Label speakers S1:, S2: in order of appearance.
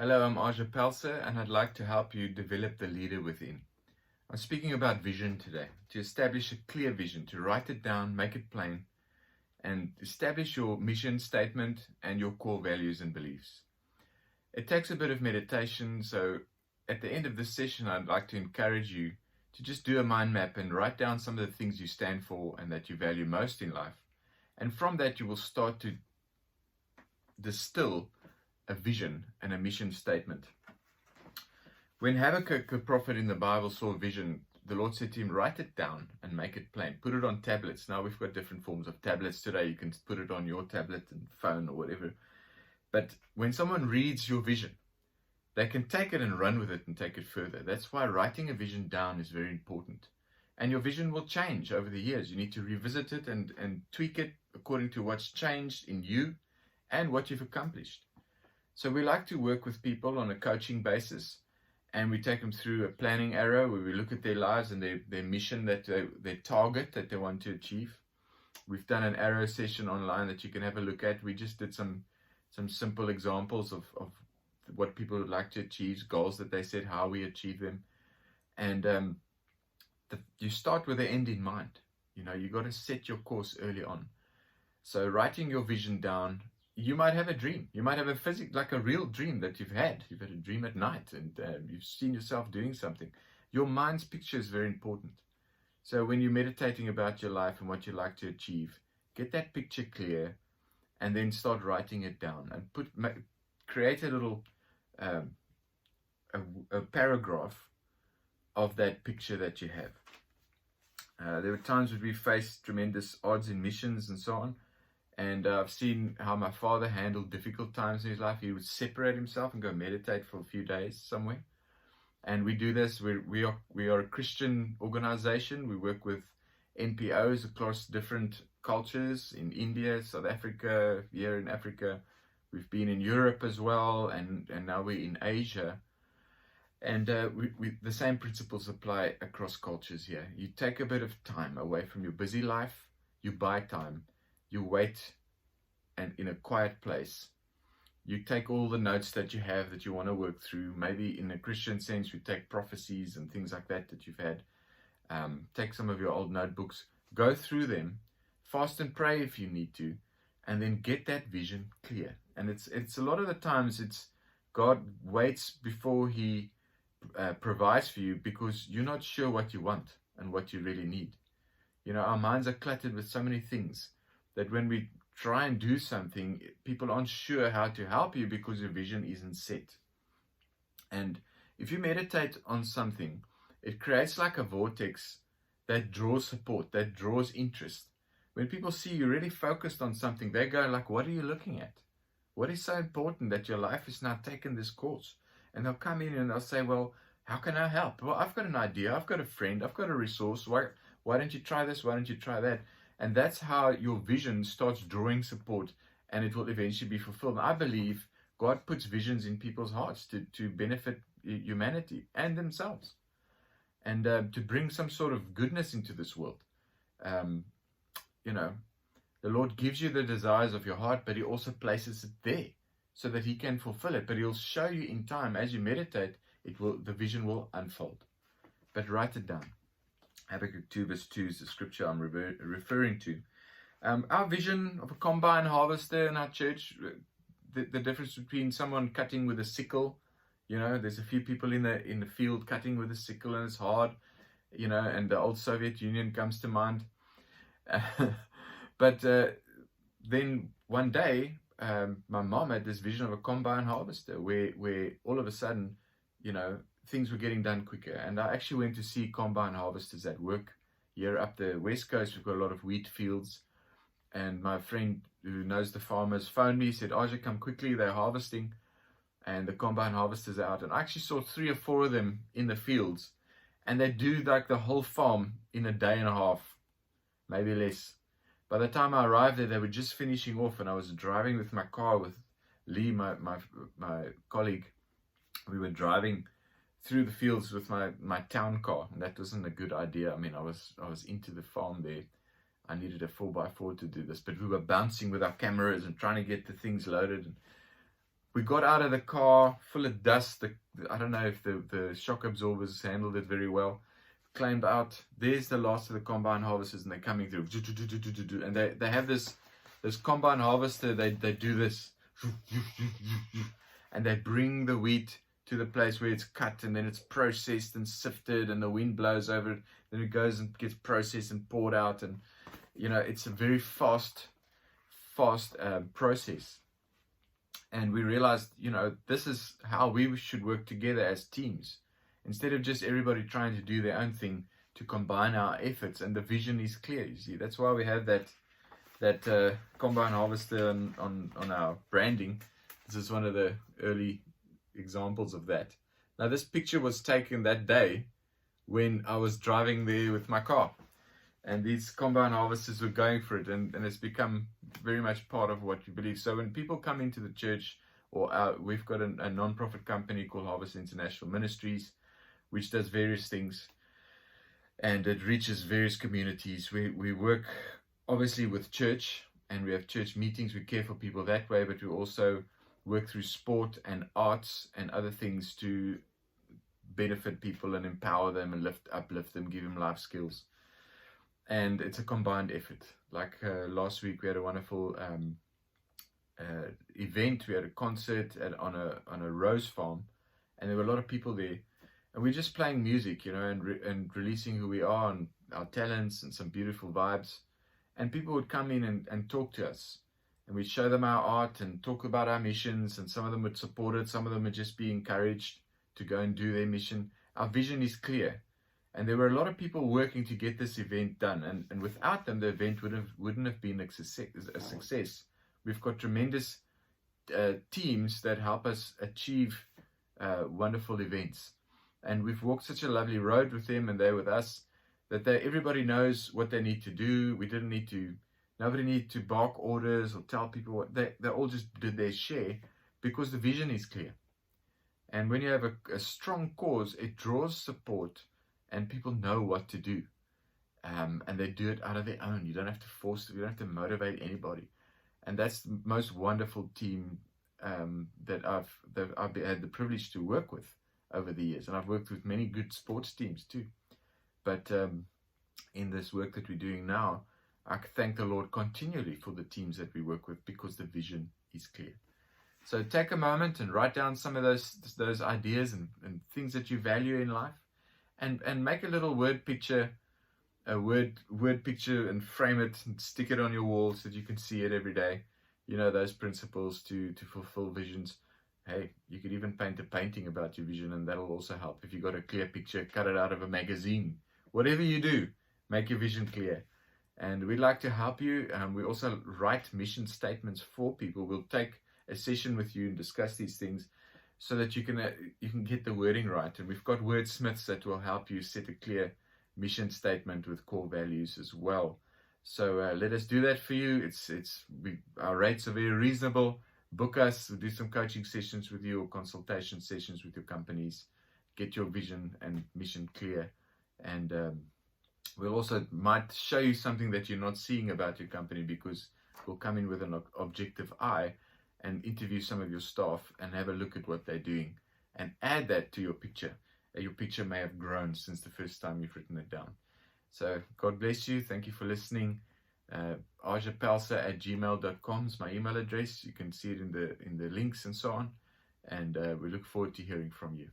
S1: Hello, I'm Aje Pelser, and I'd like to help you develop the leader within. I'm speaking about vision today, to establish a clear vision, to write it down, make it plain, and establish your mission statement and your core values and beliefs. It takes a bit of meditation, so at the end of this session, I'd like to encourage you to just do a mind map and write down some of the things you stand for and that you value most in life. And from that, you will start to distill a vision and a mission statement. When Habakkuk, the prophet in the Bible, saw a vision, the Lord said to him, write it down and make it plain. Put it on tablets. Now we've got different forms of tablets today. You can put it on your tablet and phone or whatever. But when someone reads your vision, they can take it and run with it and take it further. That's why writing a vision down is very important. And your vision will change over the years. You need to revisit it and tweak it according to what's changed in you and what you've accomplished. So we like to work with people on a coaching basis, and we take them through a planning arrow where we look at their lives and their mission, their target that they want to achieve. We've done an arrow session online that you can have a look at. We just did some simple examples of what people would like to achieve, goals that they set, how we achieve them. And you start with the end in mind. You got to set your course early on. So writing your vision down, you might have a dream. You might have a real dream that you've had. You've had a dream at night and you've seen yourself doing something. Your mind's picture is very important. So when you're meditating about your life and what you like to achieve, get that picture clear and then start writing it down and create a little a paragraph of that picture that you have. There were times when we faced tremendous odds in missions and so on. And I've seen how my father handled difficult times in his life. He would separate himself and go meditate for a few days somewhere. And we do this. We are a Christian organization. We work with NPOs across different cultures in India, South Africa, here in Africa. We've been in Europe as well, and now we're in Asia. And the same principles apply across cultures here. You take a bit of time away from your busy life. You buy time. You wait and in a quiet place. You take all the notes that you have that you want to work through. Maybe in a Christian sense, you take prophecies and things like that you've had. Take some of your old notebooks, go through them, fast and pray if you need to, and then get that vision clear. And it's a lot of the times it's God waits before He provides for you because you're not sure what you want and what you really need. Our minds are cluttered with so many things that when we try and do something, people aren't sure how to help you because your vision isn't set. And if you meditate on something, it creates like a vortex that draws support, that draws interest. When people see you really focused on something, they go like, what are you looking at? What is so important that your life has now taken this course? And they'll come in and they'll say, well, how can I help? Well, I've got an idea. I've got a friend. I've got a resource. Why don't you try this? Why don't you try that? And that's how your vision starts drawing support and it will eventually be fulfilled. I believe God puts visions in people's hearts to benefit humanity and themselves and to bring some sort of goodness into this world. The Lord gives you the desires of your heart, but He also places it there so that He can fulfill it. But He'll show you in time as you meditate, the vision will unfold. But write it down. Habakkuk 2 verse 2 is the scripture I'm referring to. Our vision of a combine harvester in our church, the difference between someone cutting with a sickle, there's a few people in the field cutting with a sickle and it's hard, and the old Soviet Union comes to mind. But then one day, my mom had this vision of a combine harvester where all of a sudden, things were getting done quicker. And I actually went to see combine harvesters at work here up the west coast. We've got a lot of wheat fields. And my friend who knows the farmers phoned me, said, Aje, come quickly, they're harvesting. And the combine harvesters are out. And I actually saw 3 or 4 of them in the fields. And they do like the whole farm in a day and a half, maybe less. By the time I arrived there, they were just finishing off. And I was driving with my car with Lee, my colleague. We were driving through the fields with my town car, and that wasn't a good idea. I mean, I was into the farm there. I needed a 4x4 to do this, but we were bouncing with our cameras and trying to get the things loaded. We got out of the car full of dust. I don't know if the shock absorbers handled it very well. Climbed out. There's the last of the combine harvesters, and they're coming through. And they have this combine harvester. They do this, and they bring the wheat to the place where it's cut, and then it's processed and sifted, and the wind blows over it. Then it goes and gets processed and poured out, and it's a very fast process. And we realized, this is how we should work together as teams. Instead of just everybody trying to do their own thing, to combine our efforts, and the vision is clear. You see, that's why we have that combine harvester on our branding. This is one of the early examples of that. Now, this picture was taken that day when I was driving there with my car, and these combine harvesters were going for it, and it's become very much part of what we believe. So when people come into the church, or we've got a non-profit company called Harvest International Ministries, which does various things, and it reaches various communities. We work obviously with church, and we have church meetings. We care for people that way, but we also work through sport and arts and other things to benefit people and empower them and uplift them, give them life skills. And it's a combined effort. Like last week, we had a wonderful event. We had a concert on a rose farm, and there were a lot of people there. And we're just playing music, and releasing who we are and our talents and some beautiful vibes. And people would come in and talk to us. And we'd show them our art and talk about our missions. And some of them would support it. Some of them would just be encouraged to go and do their mission. Our vision is clear. And there were a lot of people working to get this event done. And without them, the event wouldn't have been a success. We've got tremendous teams that help us achieve wonderful events. And we've walked such a lovely road with them, and they're with us, that everybody knows what they need to do. Nobody needed to bark orders or tell people what. They all just did their share, because the vision is clear. And when you have a strong cause, it draws support, and people know what to do. And they do it out of their own. You don't have to force them. You don't have to motivate anybody. And that's the most wonderful team that I've had the privilege to work with over the years. And I've worked with many good sports teams too. But in this work that we're doing now, I thank the Lord continually for the teams that we work with, because the vision is clear. So take a moment and write down some of those ideas and things that you value in life, and make a little word picture, and frame it and stick it on your wall so that you can see it every day. Those principles to fulfill visions. Hey, you could even paint a painting about your vision, and that'll also help. If you've got a clear picture, cut it out of a magazine. Whatever you do, make your vision clear. And we'd like to help you. We also write mission statements for people. We'll take a session with you and discuss these things so that you can get the wording right. And we've got wordsmiths that will help you set a clear mission statement with core values as well. So let us do that for you. Our rates are very reasonable. Book us. We'll do some coaching sessions with you, or consultation sessions with your companies. Get your vision and mission clear. And we'll also might show you something that you're not seeing about your company, because we'll come in with an objective eye and interview some of your staff and have a look at what they're doing and add that to your picture. Your picture may have grown since the first time you've written it down. So God bless you. Thank you for listening. ajepelser@gmail.com is my email address. You can see it in the links and so on. And we look forward to hearing from you.